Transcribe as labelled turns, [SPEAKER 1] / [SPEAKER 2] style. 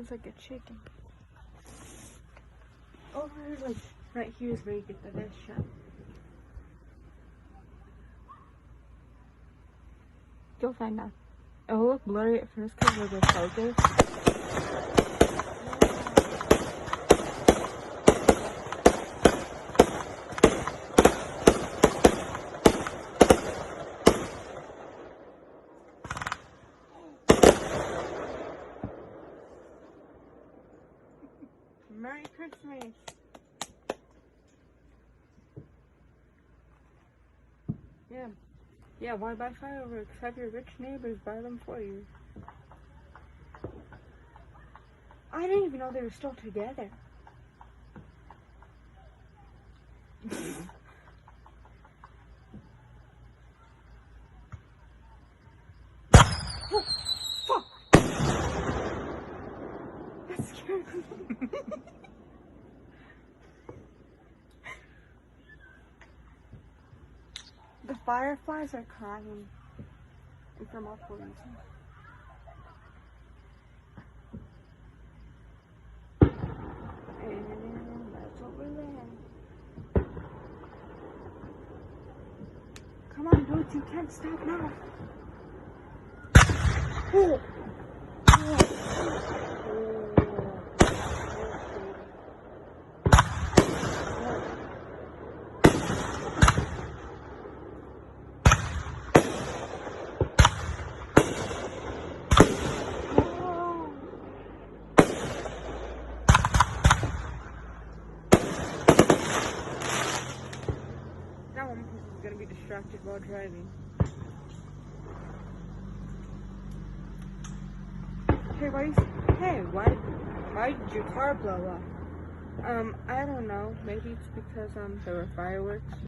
[SPEAKER 1] sounds like a chicken. Over like right here is where you get the best shot. You'll find out. It'll look blurry at first because of the focus. Merry Christmas! Yeah, why buy fireworks? Have your rich neighbors buy them for you. I didn't even know they were still together. Oh, fuck! That scared me. The fireflies are crying, and for multiple reasons. And that's over there. Come on, dudes, you can't stop now. Oh. Now one person's gonna be distracted while driving. Why did your car blow up? I don't know. Maybe it's because there were fireworks.